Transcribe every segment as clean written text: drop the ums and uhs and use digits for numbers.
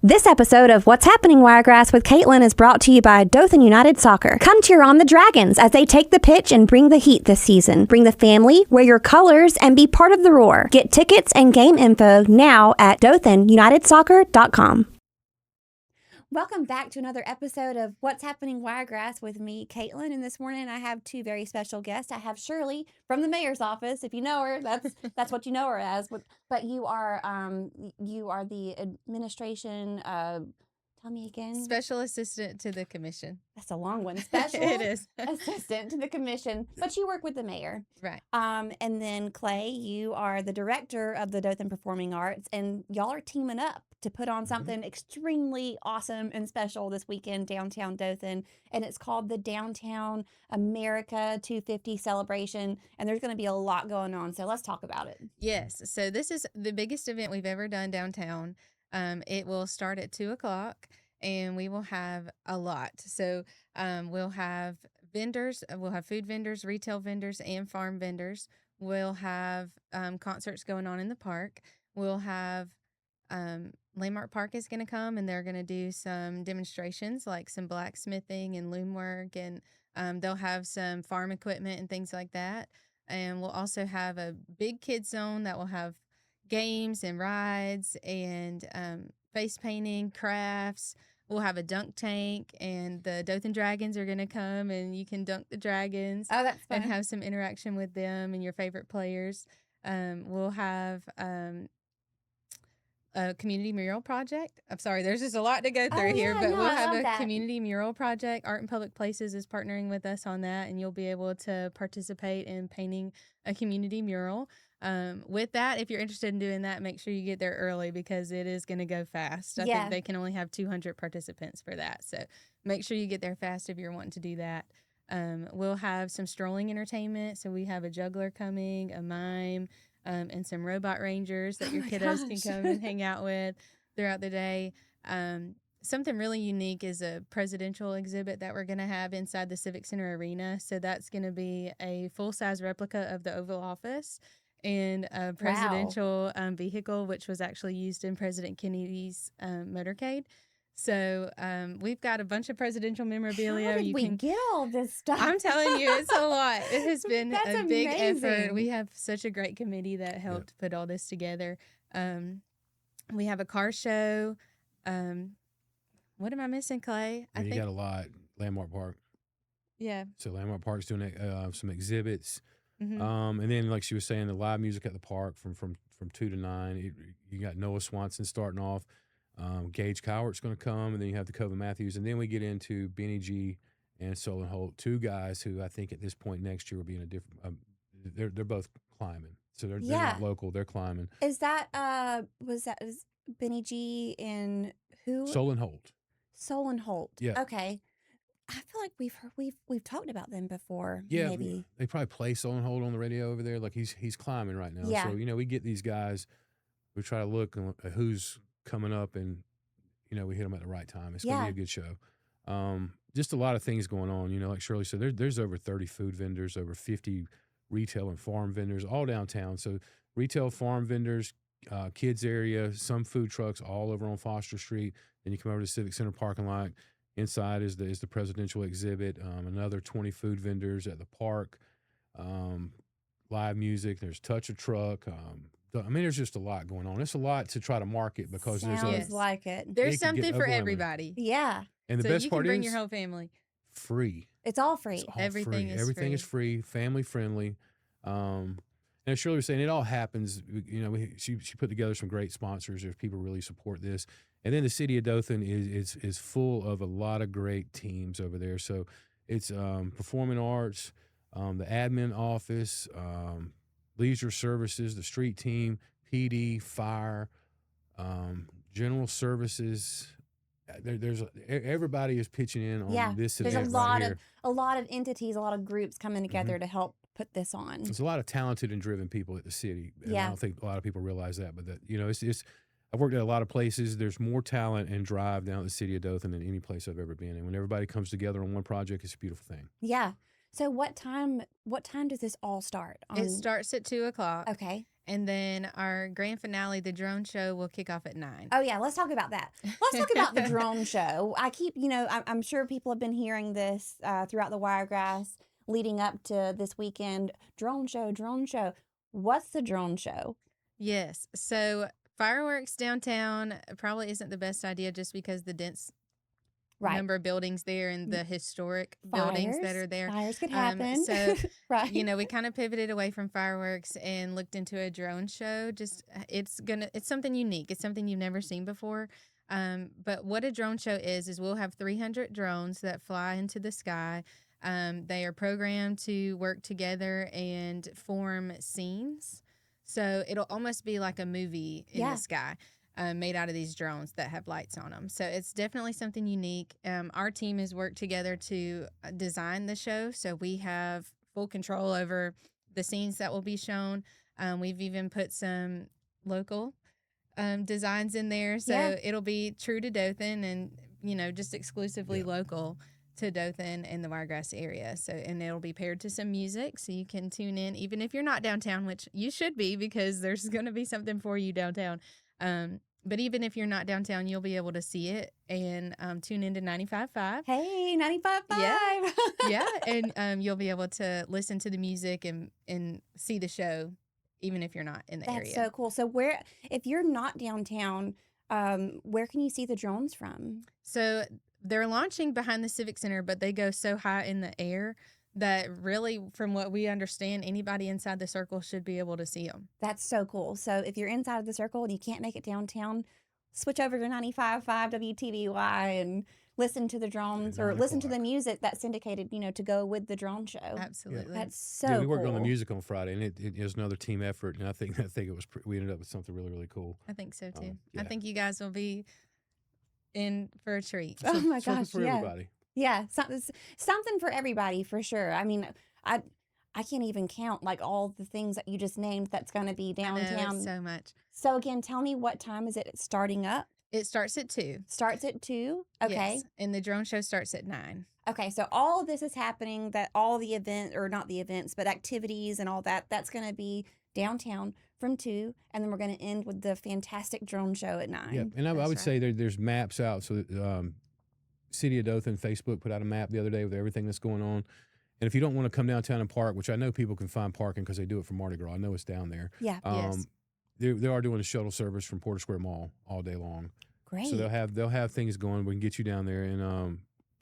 This episode of What's Happening Wiregrass with Caitlin is brought to you by Dothan United Soccer. Come cheer on the Dragons as they take the pitch and bring the heat this season. Bring the family, wear your colors, and be part of the roar. Get tickets and game info now at dothanunitedsoccer.com. Welcome back to another episode of What's Happening Wiregrass with me, Caitlin. And this morning I have two very special guests. I have Shirley from the mayor's office. If you know her, that's what you know her as. But you are the administration. Tell me again. Special assistant to the commission. That's a long one. Special It is. assistant to the commission, but you work with the mayor. Right. And then Clay, you are the director of the Dothan Performing Arts, and y'all are teaming up to put on something extremely awesome and special this weekend downtown Dothan, and it's called the Downtown America 250 celebration, and there's going to be a lot going on, so let's talk about it. Yes. So this is the biggest event we've ever done downtown. It will start at 2:00 and we will have a lot. So we'll have vendors, we'll have food vendors, retail vendors, and farm vendors. We'll have concerts going on in the park. We'll have Landmark Park is going to come and they're going to do some demonstrations like some blacksmithing and loom work, and they'll have some farm equipment and things like that. And we'll also have a big kids zone that will have games and rides and face painting, crafts. We'll have a dunk tank, and the Dothan Dragons are going to come, and you can dunk the dragons. Oh, that's fun. And have some interaction with them and your favorite players. We'll have a community mural project. I'm sorry, there's just a lot to go through here, but we'll have a community mural project. Art in Public Places is partnering with us on that, and you'll be able to participate in painting a community mural. With that, if you're interested in doing that, make sure you get there early because it is going to go fast. I think they can only have 200 participants for that. So make sure you get there fast if you're wanting to do that. We'll have some strolling entertainment. So we have a juggler coming, a mime, and some robot rangers that your kiddos can come and hang out with throughout the day. Something really unique is a presidential exhibit that we're going to have inside the Civic Center Arena. So that's going to be a full-size replica of the Oval Office and a presidential vehicle, which was actually used in President Kennedy's motorcade. So we've got a bunch of presidential memorabilia. How did we get all this stuff? I'm telling you, it's a lot. It has been a big amazing. effort. We have such a great committee that helped put all this together. We have a car show. What am I missing, Clay? I think you got a lot. Landmark Park. Yeah. So Landmark Park's doing some exhibits. Mm-hmm. And then, like she was saying, the live music at the park from 2 to 9. You got Noah Swanson starting off. Gage Cowart's going to come, and then you have the Coven Matthews, and then we get into Benny G and Solon Holt, two guys who I think at this point next year will be in a different. They're both climbing, so they're not local. They're climbing. Is that was Benny G and who? Solon Holt. Solon Holt. Yeah. Okay. I feel like we've talked about them before. Yeah, maybe they probably play Solon Holt on the radio over there. Like he's climbing right now. Yeah. So we get these guys. We try to look at who's coming up, and we hit them at the right time. It's gonna be a good show. Just a lot of things going on. Like Shirley said, there's over 30 food vendors, over 50 retail and farm vendors all downtown. So retail, farm vendors, kids area, some food trucks all over on Foster Street. Then you come over to the Civic Center parking lot. Inside is the presidential exhibit. Another 20 food vendors at the park. Live music. There's Touch a Truck. There's just a lot going on. It's a lot to try to market because sounds like it. There's something for everybody. Yeah. And the best part is you can bring your whole family. Free. It's all free. Everything is free. Family friendly. And as Shirley was saying, it all happens. She put together some great sponsors. If people really support this, and then the city of Dothan is full of a lot of great teams over there. So it's performing arts, the admin office, leisure services, the street team, PD, fire, general services. There's everybody is pitching in on this event. There's a lot of entities, a lot of groups coming together to help put this on. There's a lot of talented and driven people at the city. And I don't think a lot of people realize that, but that it's I've worked at a lot of places. There's more talent and drive down at the city of Dothan than any place I've ever been. And when everybody comes together on one project, it's a beautiful thing. Yeah. So what time does this all start? It starts at 2:00. Okay. And then our grand finale, the drone show, will kick off at 9. Oh, yeah. Let's talk about that. Let's talk about the drone show. I keep, I'm sure people have been hearing this throughout the Wiregrass leading up to this weekend. Drone show, drone show. What's the drone show? Yes. So fireworks downtown probably isn't the best idea just because the dense number of buildings there and the historic buildings that are there. Fires could happen. So, right. we kind of pivoted away from fireworks and looked into a drone show. Just it's something unique. It's something you've never seen before. But what a drone show is we'll have 300 drones that fly into the sky. They are programmed to work together and form scenes. So it'll almost be like a movie in the sky. Made out of these drones that have lights on them. So it's definitely something unique. Our team has worked together to design the show. So we have full control over the scenes that will be shown. We've even put some local designs in there. So it'll be true to Dothan and, just exclusively local to Dothan and the Wiregrass area. So, and it'll be paired to some music. So you can tune in, even if you're not downtown, which you should be because there's going to be something for you downtown. But even if you're not downtown, you'll be able to see it and tune into 95.5. Hey, 95.5. Yeah, and you'll be able to listen to the music and see the show, even if you're not in the area. That's so cool. So if you're not downtown, where can you see the drones from? So they're launching behind the Civic Center, but they go so high in the air that really, from what we understand, anybody inside the circle should be able to see them. That's so cool. So if you're inside of the circle and you can't make it downtown, switch over to 95.5 WTVY and listen to the drones or listen to the music that's syndicated, to go with the drone show. Absolutely. That's so cool. We worked on the music on Friday, and it was another team effort, and I think it was we ended up with something really, really cool. I think so, too. I think you guys will be in for a treat. Oh, my gosh, for everybody. Yeah, something for everybody, for sure. I mean, I can't even count, all the things that you just named that's going to be downtown. I know, so much. So, again, tell me, what time is it starting up? It starts at 2. Starts at 2? Okay. Yes, and the drone show starts at 9. Okay, so all of this is happening, that all the event, or not the events, but activities and all that's going to be downtown from 2, and then we're going to end with the fantastic drone show at 9. Yeah, and I would say there's maps out, so City of Dothan Facebook put out a map the other day with everything that's going on. And if you don't want to come downtown and park, which I know people can find parking because they do it for Mardi Gras. I know it's down there. Yeah. Yes. They are doing a shuttle service from Porter Square Mall all day long. Great. So they'll have things going. We can get you down there and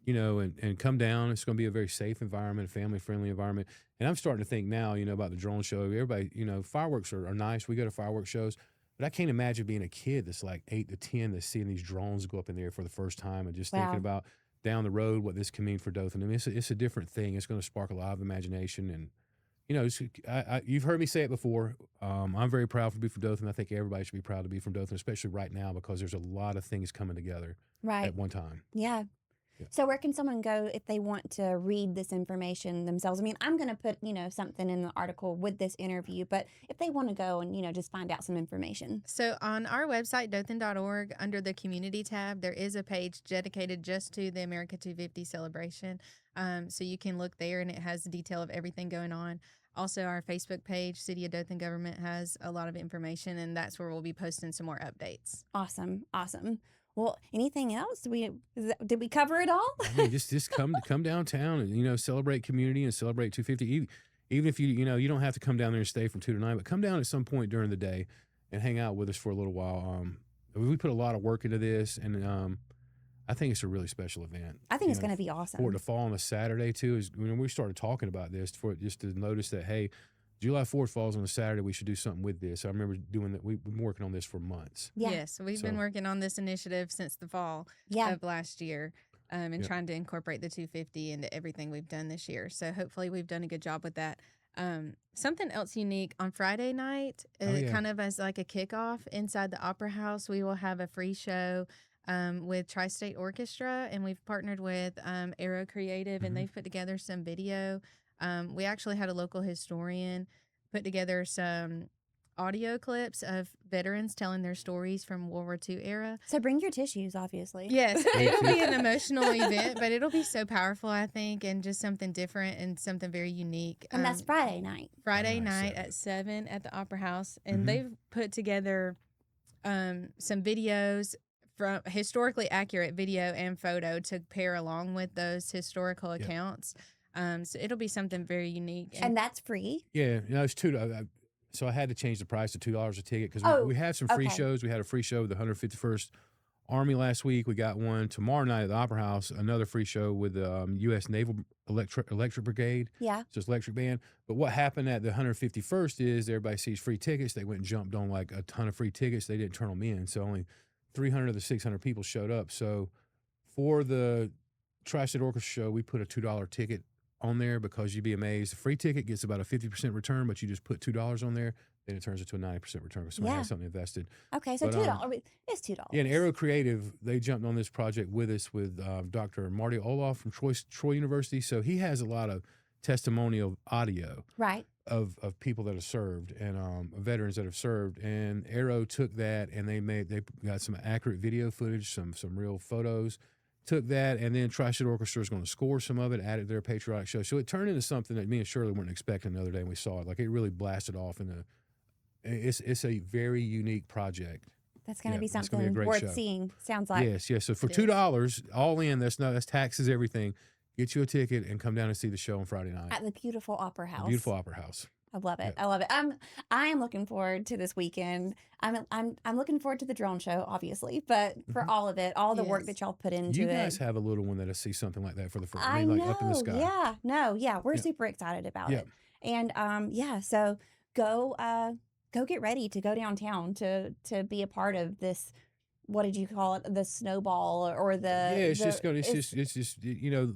and come down. It's going to be a very safe environment, a family friendly environment. And I'm starting to think now, about the drone show. Everybody, fireworks are nice. We go to fireworks shows. But I can't imagine being a kid that's like 8 to 10 that's seeing these drones go up in the air for the first time and just thinking about down the road what this can mean for Dothan. I mean, it's a different thing. It's going to spark a lot of imagination. And, you've heard me say it before. I'm very proud to be from Dothan. I think everybody should be proud to be from Dothan, especially right now because there's a lot of things coming together at one time. Yeah. So where can someone go if they want to read this information themselves? I mean, I'm going to put, something in the article with this interview, but if they want to go and, just find out some information. So on our website, dothan.org, under the community tab, there is a page dedicated just to the America 250 celebration. So you can look there and it has the detail of everything going on. Also, our Facebook page, City of Dothan Government, has a lot of information, and that's where we'll be posting some more updates. Awesome. Well, anything else? Did we cover it all? I mean, just come downtown and celebrate community and celebrate 250. Even if you don't have to come down there and stay from 2 to 9, but come down at some point during the day and hang out with us for a little while. We put a lot of work into this, and I think it's a really special event. I think it's going to be awesome. For it to fall on a Saturday too is when we started talking about this, for just to notice that, hey, July 4th falls on a Saturday. We should do something with this. I remember doing that. We've been working on this for months. Yeah. Yes, we've been working on this initiative since the fall of last year, and trying to incorporate the 250 into everything we've done this year. So hopefully we've done a good job with that. Something else unique on Friday night, kind of as like a kickoff inside the Opera House, we will have a free show with Tri-State Orchestra, and we've partnered with Aero Creative, and they've put together some video. We actually had a local historian put together some audio clips of veterans telling their stories from World War II era. So bring your tissues, obviously. Yes, it'll be an emotional event, but it'll be so powerful, I think, and just something different and something very unique. And that's Friday night. Friday night at 7 at the Opera House. And they've put together some videos, from historically accurate video and photo to pair along with those historical accounts. So it'll be something very unique. And that's free? Yeah, it's $2. So I had to change the price to $2 a ticket because we had some free shows. We had a free show with the 151st Army last week. We got one tomorrow night at the Opera House, another free show with the U.S. Naval Electric Brigade. Yeah. So it's electric band. But what happened at the 151st is everybody sees free tickets. They went and jumped on like a ton of free tickets. They didn't turn them in. So only 300 of the 600 people showed up. So for the Tri-State Orchestra show, we put a $2 ticket on there because you'd be amazed. The free ticket gets about a 50% return, but you just put $2 on there, then it turns into a 90% return because somebody has something invested. Okay, so $2. It's $2. Yeah, and Aero Creative, they jumped on this project with us with Dr. Marty Olaf from Troy University. So he has a lot of testimonial audio of people that have served and veterans that have served. And Aero took that and they got some accurate video footage, some real photos. Took that, and then Tri-State Orchestra is going to score some of it, add it to their patriotic show. So it turned into something that me and Shirley weren't expecting the other day when we saw it. Like, it really blasted off. It's a very unique project. That's going to be something worth seeing, sounds like. Yes. So for $2, all in, that's taxes, everything. Get you a ticket and come down and see the show on Friday night. At the beautiful Opera House. Beautiful Opera House. I love it. I love it. I am looking forward to this weekend. I'm looking forward to the drone show, obviously, but for all of it, all the work that y'all put into it. You guys have a little one that'll see something like that for the first time, like up in the sky. We're super excited about it. And so go get ready to go downtown to be a part of this. What did you call it? The snowball or the? Yeah, it's just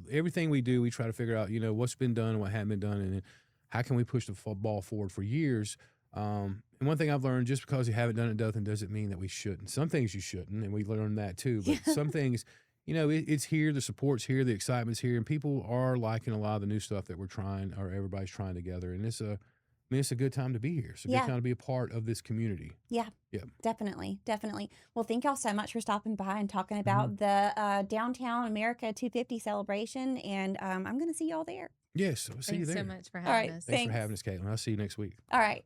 everything we do, we try to figure out what's been done and what hadn't been done, and how can we push the ball forward for years. And one thing I've learned, just because you haven't done it in Dothan doesn't mean that we shouldn't. Some things you shouldn't, and we learned that too. But some things, it's here, the support's here, the excitement's here, and people are liking a lot of the new stuff that we're trying, or everybody's trying together. And it's a good time to be here. It's a good time to be a part of this community. Yeah, definitely. Well, thank y'all so much for stopping by and talking about the Downtown America 250 celebration, and I'm going to see y'all there. Yes, I'll see you there. Thanks so much for having us. Thanks for having us, Caitlin. I'll see you next week. All right.